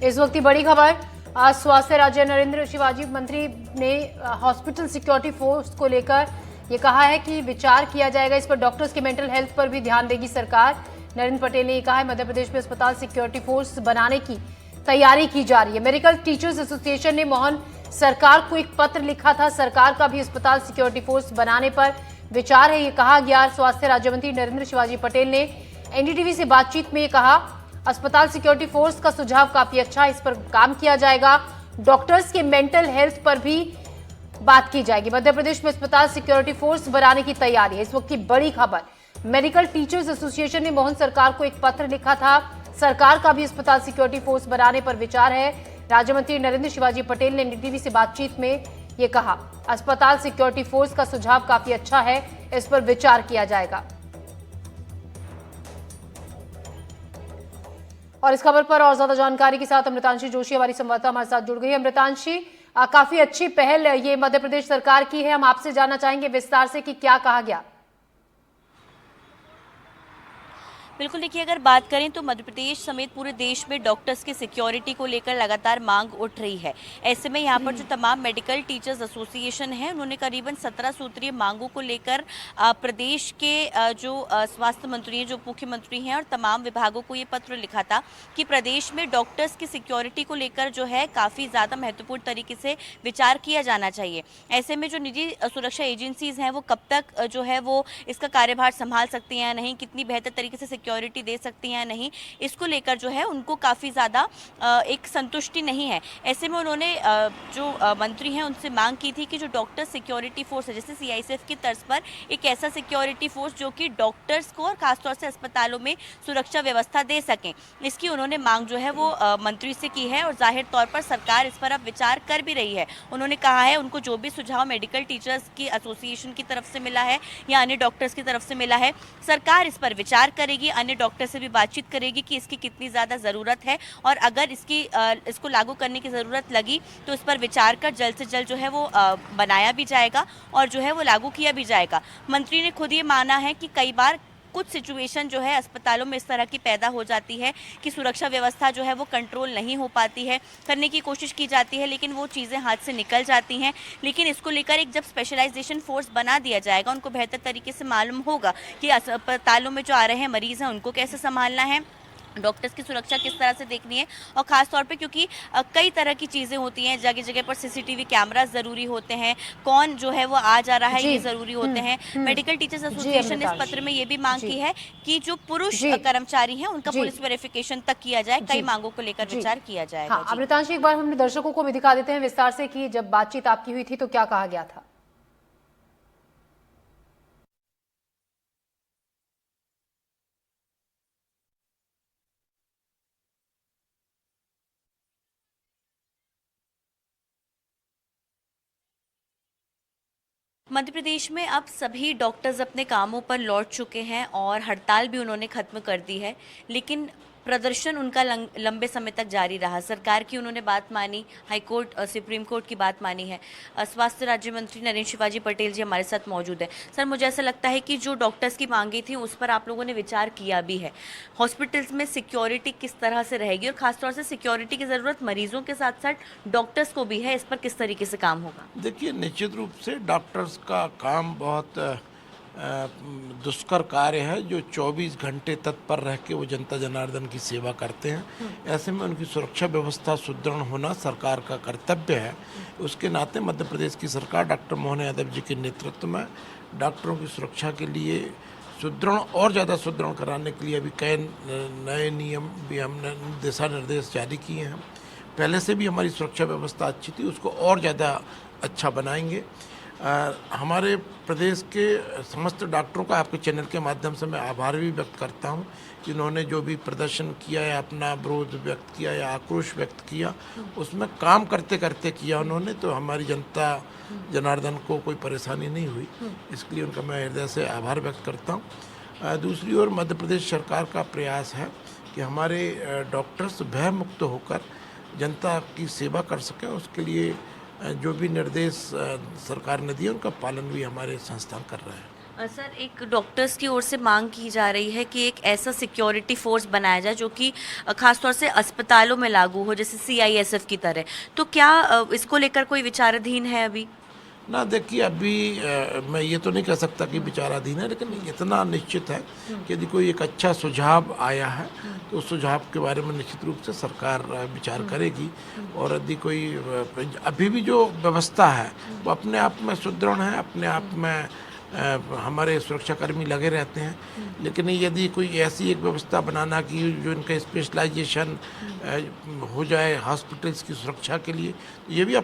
इस वक्त की बड़ी खबर। आज स्वास्थ्य राज्य नरेंद्र शिवाजी मंत्री ने हॉस्पिटल सिक्योरिटी फोर्स को लेकर ये कहा है कि विचार किया जाएगा। इस पर डॉक्टर्स के मेंटल हेल्थ पर भी ध्यान देगी सरकार। नरेंद्र पटेल ने कहा है मध्य प्रदेश में अस्पताल सिक्योरिटी फोर्स बनाने की तैयारी की जा रही है। मेडिकल टीचर्स एसोसिएशन ने मोहन सरकार को एक पत्र लिखा था। सरकार का भी अस्पताल सिक्योरिटी फोर्स बनाने पर विचार है, ये कहा गया। स्वास्थ्य राज्य मंत्री नरेंद्र शिवाजी पटेल ने एनडीटीवी से बातचीत में कहा अस्पताल सिक्योरिटी फोर्स का सुझाव काफी अच्छा है, इस पर काम किया जाएगा। डॉक्टर्स के मेंटल हेल्थ पर भी बात की जाएगी। मध्य प्रदेश में अस्पताल सिक्योरिटी फोर्स बनाने की तैयारी है। इस वक्त की बड़ी खबर। मेडिकल टीचर्स एसोसिएशन ने मोहन सरकार को एक पत्र लिखा था। सरकार का भी अस्पताल सिक्योरिटी फोर्स बनाने पर विचार है। राज्य मंत्री नरेंद्र शिवाजी पटेल ने एनडीटीवी से बातचीत में ये कहा अस्पताल सिक्योरिटी फोर्स का सुझाव काफी अच्छा है, इस पर विचार किया जाएगा। और इस खबर पर और ज्यादा जानकारी के साथ अमृतांशी जोशी हमारी संवाददाता हमारे साथ जुड़ गई। अमृतांशी, काफी अच्छी पहल ये मध्य प्रदेश सरकार की है। हम आपसे जानना चाहेंगे विस्तार से कि क्या कहा गया। बिल्कुल, देखिए अगर बात करें तो मध्य प्रदेश समेत पूरे देश में डॉक्टर्स की सिक्योरिटी को लेकर लगातार मांग उठ रही है। ऐसे में यहाँ पर जो तमाम मेडिकल टीचर्स एसोसिएशन है उन्होंने करीबन 17 सूत्रीय मांगों को लेकर प्रदेश के जो स्वास्थ्य मंत्री हैं, जो मुख्यमंत्री हैं और तमाम विभागों को ये पत्र लिखा था कि प्रदेश में डॉक्टर्स की सिक्योरिटी को लेकर जो है काफ़ी ज़्यादा महत्वपूर्ण तरीके से विचार किया जाना चाहिए। ऐसे में जो निजी सुरक्षा एजेंसीज़ हैं वो कब तक जो है वो इसका कार्यभार संभाल सकती हैं या नहीं, कितनी बेहतर तरीके से सिक्योरिटी दे सकती हैं या नहीं, इसको लेकर जो है उनको काफ़ी ज़्यादा एक संतुष्टि नहीं है। ऐसे में उन्होंने जो मंत्री हैं उनसे मांग की थी कि जो डॉक्टर सिक्योरिटी फोर्स है, जैसे सीआईएसएफ की तर्ज पर एक ऐसा सिक्योरिटी फोर्स जो कि डॉक्टर्स को और खासतौर से अस्पतालों में सुरक्षा व्यवस्था दे सकें, इसकी उन्होंने मांग जो है वो मंत्री से की है और जाहिर तौर पर सरकार इस पर अब विचार कर भी रही है। उन्होंने कहा है उनको जो भी सुझाव मेडिकल टीचर्स की एसोसिएशन की तरफ से मिला है या अन्य डॉक्टर्स की तरफ से मिला है, सरकार इस पर विचार करेगी, अन्य डॉक्टर से भी बातचीत करेगी कि इसकी कितनी ज़्यादा ज़रूरत है और अगर इसको लागू करने की ज़रूरत लगी तो इस पर विचार कर जल्द से जल्द जो है वो बनाया भी जाएगा और जो है वो लागू किया भी जाएगा। मंत्री ने खुद ये माना है कि कई बार कुछ सिचुएशन जो है अस्पतालों में इस तरह की पैदा हो जाती है कि सुरक्षा व्यवस्था जो है वो कंट्रोल नहीं हो पाती है, करने की कोशिश की जाती है लेकिन वो चीज़ें हाथ से निकल जाती हैं। लेकिन इसको लेकर एक जब स्पेशलाइजेशन फोर्स बना दिया जाएगा, उनको बेहतर तरीके से मालूम होगा कि अस्पतालों में जो आ रहे हैं मरीज़ हैं उनको कैसे संभालना है, डॉक्टर्स की सुरक्षा किस तरह से देखनी है। और ख़ास तौर पे क्योंकि कई तरह की चीज़ें होती हैं, जगह जगह पर सीसीटीवी कैमरा ज़रूरी होते हैं, कौन जो है वो आ जा रहा है ये ज़रूरी होते हैं। मेडिकल टीचर्स एसोसिएशन ने इस पत्र में ये भी मांग की है कि जो पुरुष कर्मचारी हैं उनका पुलिस वेरिफिकेशन तक किया जाए। कई मांगों को लेकर विचार किया जाएगा। अमृतांशी, एक बार हमने दर्शकों को भी दिखा देते हैं विस्तार से कि जब बातचीत आपकी हुई थी तो क्या कहा गया था। मध्य प्रदेश में अब सभी डॉक्टर्स अपने कामों पर लौट चुके हैं और हड़ताल भी उन्होंने खत्म कर दी है, लेकिन प्रदर्शन उनका लंबे समय तक जारी रहा। सरकार की उन्होंने बात मानी, हाईकोर्ट सुप्रीम कोर्ट की बात मानी है। स्वास्थ्य राज्य मंत्री नरेंद्र शिवाजी पटेल जी हमारे साथ मौजूद है। सर, मुझे ऐसा लगता है कि जो डॉक्टर्स की मांगी थी उस पर आप लोगों ने विचार किया भी है। हॉस्पिटल्स में सिक्योरिटी किस तरह से रहेगी और खासतौर से सिक्योरिटी की ज़रूरत मरीजों के साथ साथ डॉक्टर्स को भी है, इस पर किस तरीके से काम होगा? देखिए, निश्चित रूप से डॉक्टर्स का काम बहुत दुष्कर कार्य है, जो 24 घंटे तत्पर रह के वो जनता जनार्दन की सेवा करते हैं। ऐसे में उनकी सुरक्षा व्यवस्था सुदृढ़ होना सरकार का कर्तव्य है। उसके नाते मध्य प्रदेश की सरकार डॉक्टर मोहन यादव जी के नेतृत्व में डॉक्टरों की सुरक्षा के लिए सुदृढ़ और ज़्यादा सुदृढ़ कराने के लिए अभी कई नए नियम भी हमने दिशा निर्देश जारी किए हैं। पहले से भी हमारी सुरक्षा व्यवस्था अच्छी थी, उसको और ज़्यादा अच्छा बनाएंगे। हमारे प्रदेश के समस्त डॉक्टरों का आपके चैनल के माध्यम से मैं आभार भी व्यक्त करता हूं कि उन्होंने जो भी प्रदर्शन किया या अपना विरोध व्यक्त किया या आक्रोश व्यक्त किया, उसमें काम करते करते किया उन्होंने, तो हमारी जनता जनार्दन को कोई परेशानी नहीं हुई। इसके लिए उनका मैं हृदय से आभार व्यक्त करता हूँ। दूसरी ओर मध्य प्रदेश सरकार का प्रयास है कि हमारे डॉक्टर्स भय मुक्त होकर जनता की सेवा कर सकें। उसके लिए जो भी निर्देश सरकार ने दिए उनका पालन भी हमारे संस्थान कर रहे हैं। सर, एक डॉक्टर्स की ओर से मांग की जा रही है कि एक ऐसा सिक्योरिटी फोर्स बनाया जाए जो कि खासतौर से अस्पतालों में लागू हो, जैसे सीआईएसएफ की तरह। तो क्या इसको लेकर कोई विचाराधीन है अभी? ना देखिए अभी मैं ये तो नहीं कह सकता कि विचाराधीन है, लेकिन इतना निश्चित है कि यदि कोई एक अच्छा सुझाव आया है तो उस सुझाव के बारे में निश्चित रूप से सरकार विचार करेगी। और यदि कोई अभी भी जो व्यवस्था है वो अपने आप में सुदृढ़ है, अपने आप में हमारे सुरक्षाकर्मी लगे रहते हैं। लेकिन यदि कोई ऐसी एक व्यवस्था बनाना कि जो इनका स्पेशलाइजेशन हो जाए हॉस्पिटल्स की सुरक्षा के लिए, ये भी